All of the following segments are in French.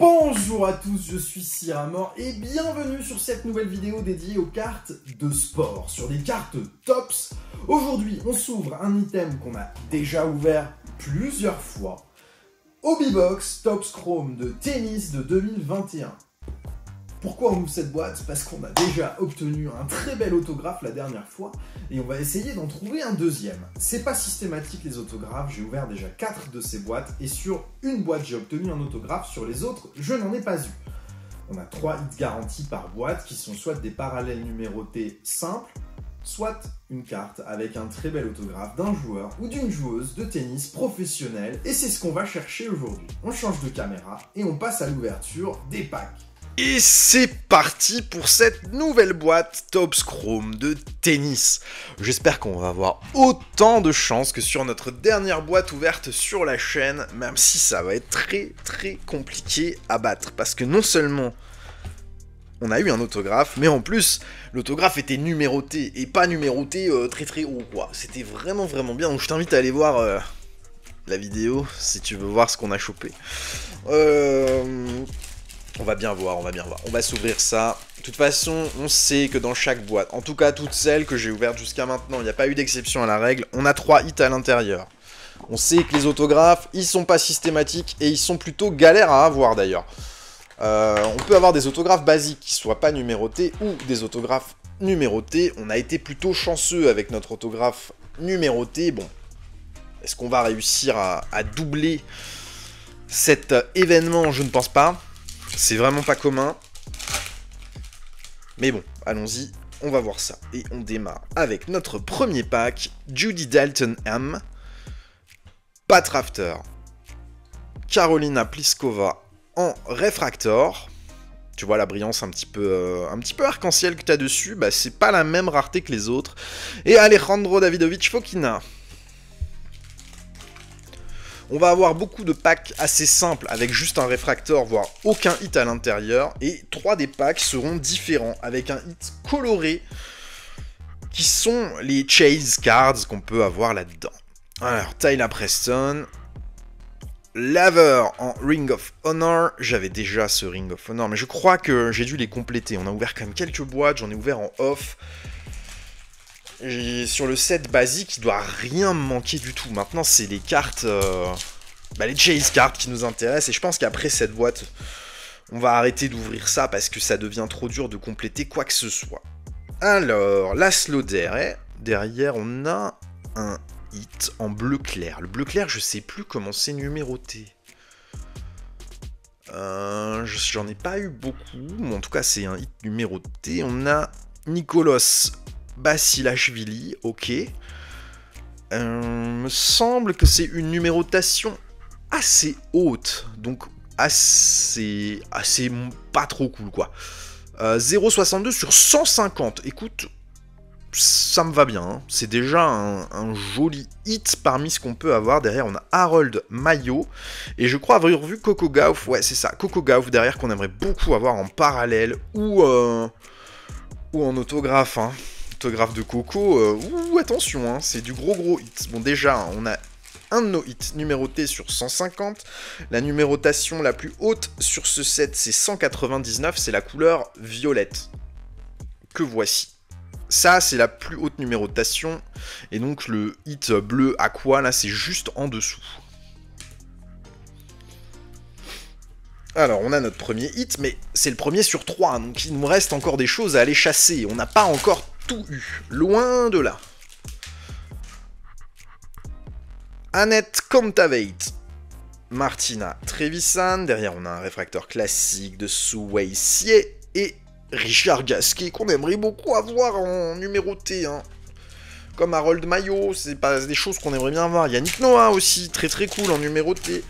Bonjour à tous, je suis Siramor et bienvenue sur cette nouvelle vidéo dédiée aux cartes de sport, sur des cartes TOPS. Aujourd'hui, on s'ouvre un item qu'on a déjà ouvert plusieurs fois, Hobbybox TOPS Chrome de tennis de 2021. Pourquoi on ouvre cette boîte? Parce qu'on a déjà obtenu un très bel autographe la dernière fois et on va essayer d'en trouver un deuxième. C'est pas systématique les autographes, j'ai ouvert déjà 4 de ces boîtes et sur une boîte j'ai obtenu un autographe, sur les autres je n'en ai pas eu. On a 3 hits garantis par boîte qui sont soit des parallèles numérotés simples, soit une carte avec un très bel autographe d'un joueur ou d'une joueuse de tennis professionnelle et c'est ce qu'on va chercher aujourd'hui. On change de caméra et on passe à l'ouverture des packs. Et c'est parti pour cette nouvelle boîte TOPS Chrome de tennis. J'espère qu'on va avoir autant de chance que sur notre dernière boîte ouverte sur la chaîne, même si ça va être très compliqué à battre. Parce que non seulement on a eu un autographe, mais en plus l'autographe était numéroté, et pas numéroté très haut quoi. C'était vraiment bien, donc je t'invite à aller voir la vidéo si tu veux voir ce qu'on a chopé. On va bien voir, on va s'ouvrir ça. De toute façon, on sait que dans chaque boîte, en tout cas toutes celles que j'ai ouvertes jusqu'à maintenant, il n'y a pas eu d'exception à la règle, on a 3 hits à l'intérieur. On sait que les autographes, ils sont pas systématiques et ils sont plutôt galères à avoir d'ailleurs. On peut avoir des autographes basiques qui soient pas numérotés ou des autographes numérotés. On a été plutôt chanceux avec notre autographe numéroté. Bon, est-ce qu'on va réussir à doubler cet événement? Je ne pense pas. C'est vraiment pas commun. Mais bon, allons-y, on va voir ça. Et on démarre avec notre premier pack, Judy Dalton M, Pat Rafter, Carolina Pliskova en réfractor. Tu vois la brillance un petit peu arc-en-ciel que tu as dessus, bah c'est pas la même rareté que les autres. Et Alejandro Davidovich Fokina. On va avoir beaucoup de packs assez simples avec juste un réfractor, voire aucun hit à l'intérieur. Et 3 des packs seront différents avec un hit coloré qui sont les chase cards qu'on peut avoir là-dedans. Alors, Tyler Preston, Laver en Ring of Honor. J'avais déjà ce Ring of Honor, mais je crois que j'ai dû les compléter. On a ouvert quand même quelques boîtes, j'en ai ouvert en off. Et sur le set basique, il doit rien me manquer du tout. Maintenant, c'est les cartes, les chase cards qui nous intéressent. Et je pense qu'après cette boîte, on va arrêter d'ouvrir ça parce que ça devient trop dur de compléter quoi que ce soit. Alors, Laszlo Dere. Derrière, on a un hit en bleu clair. Le bleu clair, je sais plus comment c'est numéroté. J'en ai pas eu beaucoup. Mais en tout cas, c'est un hit numéroté. On a Nicolas Basilashvili, ok. Me semble que c'est une numérotation assez haute, donc assez pas trop cool quoi. 0,62 sur 150, écoute, ça me va bien, hein. C'est déjà un joli hit parmi ce qu'on peut avoir. Derrière on a Harold Mayo, et je crois avoir vu Coco Gauff, ouais c'est ça, Coco Gauff derrière qu'on aimerait beaucoup avoir en parallèle, ou en autographe, hein. Autographe de Coco, attention, hein, c'est du gros hit. Bon déjà, on a un de nos hits numérotés sur 150. La numérotation la plus haute sur ce set, c'est 199, c'est la couleur violette. Que voici. Ça, c'est la plus haute numérotation. Et donc le hit bleu aqua, là, c'est juste en dessous. Alors, on a notre premier hit, mais c'est le premier sur 3, donc il nous reste encore des choses à aller chasser. On n'a pas encore tout eu, loin de là. Annette Comtavate, Martina Trevisan, derrière on a un réfracteur classique de Su Wei-Xie et Richard Gasquet qu'on aimerait beaucoup avoir en numéroté, hein. Comme Harold Mayo, c'est pas des choses qu'on aimerait bien avoir. Yannick Noah aussi, très cool en numéroté.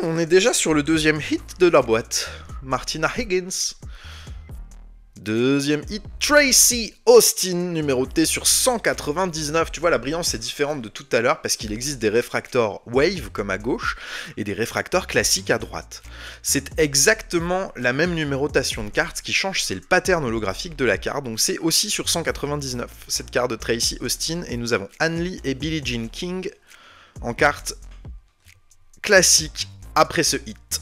On est déjà sur le deuxième hit de la boîte. Martina Higgins. Deuxième hit, Tracy Austin, numéroté sur 199. Tu vois, la brillance est différente de tout à l'heure parce qu'il existe des réfractors wave comme à gauche et des réfracteurs classiques à droite. C'est exactement la même numérotation de cartes. Ce qui change, c'est le pattern holographique de la carte. Donc c'est aussi sur 199, cette carte de Tracy Austin. Et nous avons Anne Lee et Billie Jean King en carte classique après ce hit.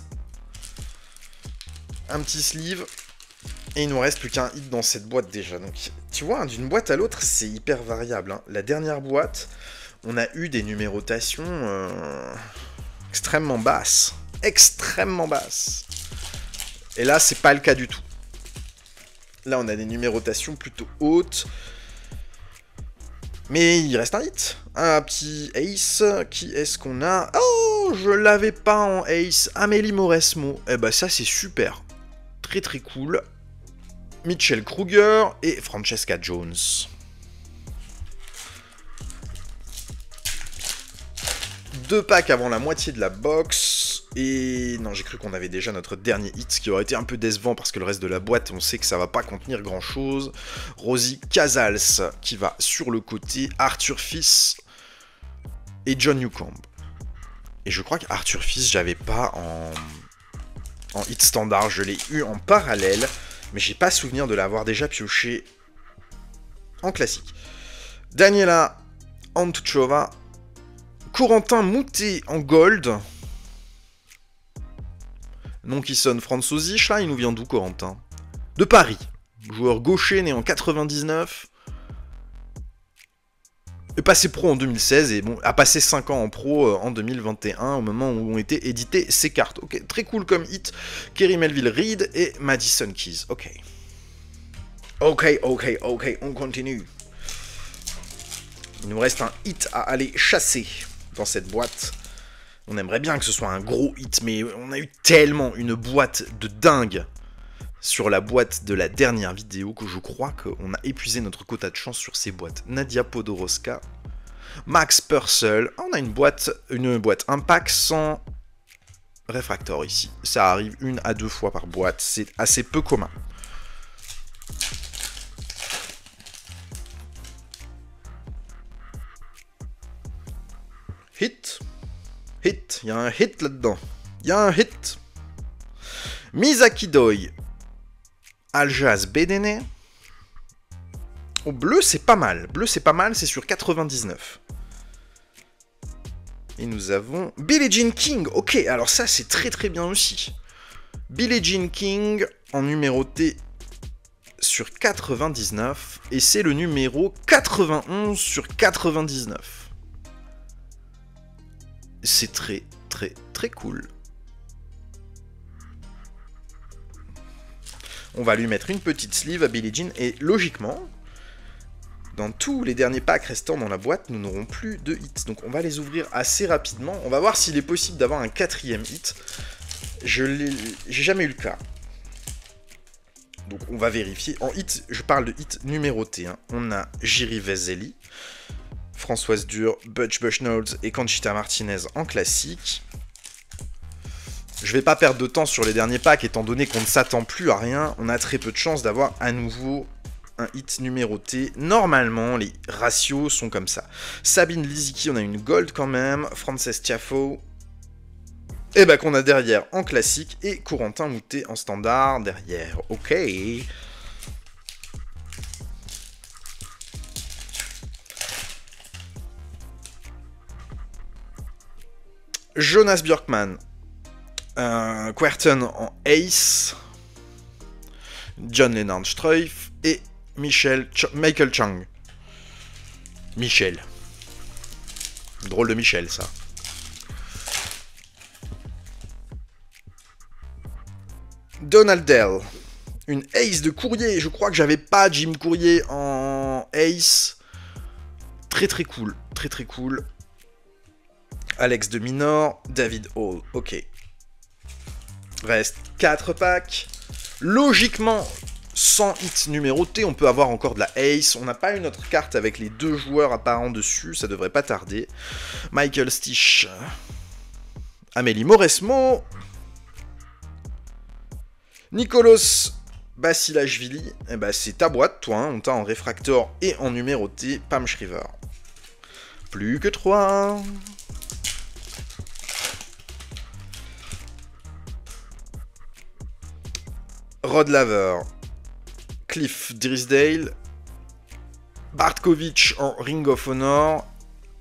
Un petit sleeve. Et il nous reste plus qu'un hit dans cette boîte déjà. Donc, tu vois, d'une boîte à l'autre, c'est hyper variable. Hein. La dernière boîte, on a eu des numérotations extrêmement basses. Extrêmement basses. Et là, c'est pas le cas du tout. Là, on a des numérotations plutôt hautes. Mais il reste un hit. Un petit ace. Qui est-ce qu'on a? Oh, je l'avais pas en ace. Amélie Mauresmo. Eh ben, ça, c'est super. Très, très cool. Mitchell Kruger et Francesca Jones. Deux packs avant la moitié de la box. Et non, j'ai cru qu'on avait déjà notre dernier hit, ce qui aurait été un peu décevant parce que le reste de la boîte, on sait que ça va pas contenir grand chose. Rosie Casals qui va sur le côté, Arthur Fils et John Newcomb. Et je crois qu'Arthur Fils, j'avais pas en hit standard, je l'ai eu en parallèle, mais j'ai pas souvenir de l'avoir déjà pioché en classique. Daniela Antuchova, Corentin Moutet en gold. Nom qui sonne Franzosich, là, il nous vient d'où, Corentin? De Paris. Joueur gaucher, né en 99. Est passé pro en 2016 et bon, a passé 5 ans en pro en 2021, au moment où ont été éditées ces cartes. Ok, très cool comme hit. Kerry Melville Reid et Madison Keys. Ok. Ok, on continue. Il nous reste un hit à aller chasser dans cette boîte. On aimerait bien que ce soit un gros hit, mais on a eu tellement une boîte de dingue sur la boîte de la dernière vidéo que je crois qu'on a épuisé notre quota de chance sur ces boîtes. Nadia Podoroska, Max Purcell. On a une boîte, un pack sans réfractor ici. Ça arrive 1 à 2 fois par boîte, c'est assez peu commun. Hit. Hit, il y a un hit là-dedans. Il y a un hit. Misaki Doi. Aljaz Bedene. Au bleu, c'est pas mal. Bleu, c'est pas mal, c'est sur 99. Et nous avons Billie Jean King. Ok, alors ça, c'est très très bien aussi. Billie Jean King en numéroté sur 99. Et c'est le numéro 91 sur 99. C'est très, très, très cool. On va lui mettre une petite sleeve à Billie Jean. Et logiquement, dans tous les derniers packs restants dans la boîte, nous n'aurons plus de hits. Donc on va les ouvrir assez rapidement. On va voir s'il est possible d'avoir un 4e hit. J'ai jamais eu le cas. Donc on va vérifier. En hit, je parle de hit numéroté. Hein. On a Jiri Veseli, Françoise Dur, Butch Bushnolds et Conchita Martinez en classique. Je vais pas perdre de temps sur les derniers packs, étant donné qu'on ne s'attend plus à rien. On a très peu de chances d'avoir à nouveau un hit numéroté. Normalement, les ratios sont comme ça. Sabine Lisicki, on a une gold quand même. Frances Tiafoe. Et bah qu'on a derrière en classique. Et Corentin Moutet en standard derrière. Ok. Jonas Björkman, Querten en ace, John Lennard Struif et Michael Chang. Michel. Drôle de Michel, ça. Donald Dell, une ace de Courrier. Je crois que j'avais pas Jim Courrier en ace. Très très cool, très très cool. Alex de Minor, David Hall, ok. Reste 4 packs. Logiquement, sans hit numéroté, on peut avoir encore de la ace. On n'a pas une autre carte avec les 2 joueurs apparents dessus, ça devrait pas tarder. Michael Stich, Amélie Mauresmo, Nicolas Basilashvili, eh ben c'est ta boîte, toi, hein. On t'a en réfractor et en numéroté, Pam Shriver. Plus que 3. Rod Laver, Cliff Drysdale, Bartkovich en Ring of Honor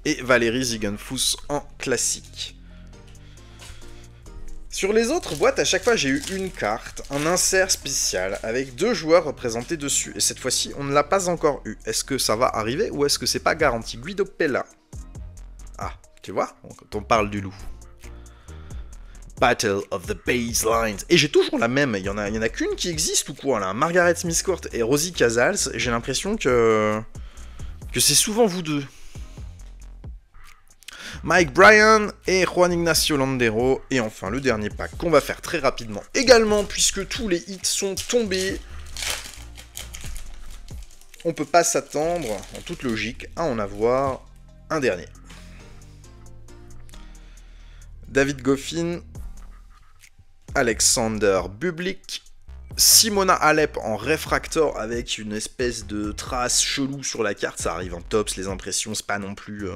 et Valérie Ziegenfuss en classique. Sur les autres boîtes, à chaque fois, j'ai eu une carte, un insert spécial, avec 2 joueurs représentés dessus. Et cette fois-ci, on ne l'a pas encore eu. Est-ce que ça va arriver ou est-ce que c'est pas garanti? Guido Pella. Ah, tu vois, quand on parle du loup. Battle of the Baselines. Et j'ai toujours la même, il y en a qu'une qui existe ou quoi, là? Margaret Smith Court et Rosie Casals. J'ai l'impression que c'est souvent vous deux. Mike Bryan et Juan Ignacio Landero. Et enfin, le dernier pack qu'on va faire très rapidement également, puisque tous les hits sont tombés. On peut pas s'attendre, en toute logique, à en avoir un dernier. David Goffin, Alexander Bublik, Simona Alep en réfractor avec une espèce de trace chelou sur la carte. Ça arrive en tops, les impressions, c'est pas non plus...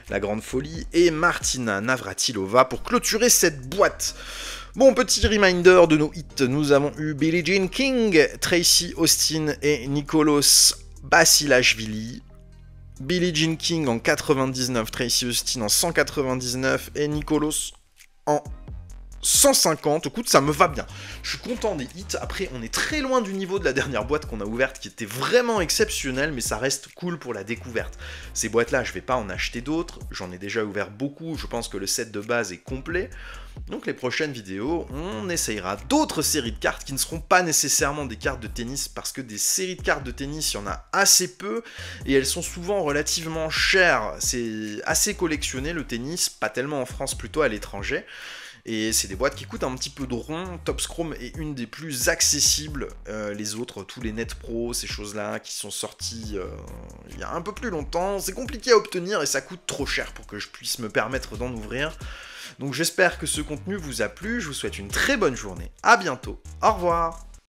la grande folie, et Martina Navratilova pour clôturer cette boîte. Bon, petit reminder de nos hits, nous avons eu Billie Jean King, Tracy Austin et Nicolas Basilashvili. Billie Jean King en 99, Tracy Austin en 199 et Nicolas en 150. Écoute, ça me va bien. Je suis content des hits. Après, on est très loin du niveau de la dernière boîte qu'on a ouverte qui était vraiment exceptionnelle, mais ça reste cool pour la découverte. Ces boîtes-là, je vais pas en acheter d'autres. J'en ai déjà ouvert beaucoup. Je pense que le set de base est complet. Donc les prochaines vidéos, on essayera d'autres séries de cartes qui ne seront pas nécessairement des cartes de tennis, parce que des séries de cartes de tennis, il y en a assez peu, et elles sont souvent relativement chères. C'est assez collectionné le tennis, pas tellement en France, plutôt à l'étranger. Et c'est des boîtes qui coûtent un petit peu de rond. Topps Chrome est une des plus accessibles. Les autres, tous les Net Pro, ces choses-là qui sont sorties il y a un peu plus longtemps, c'est compliqué à obtenir et ça coûte trop cher pour que je puisse me permettre d'en ouvrir. Donc j'espère que ce contenu vous a plu. Je vous souhaite une très bonne journée. À bientôt. Au revoir.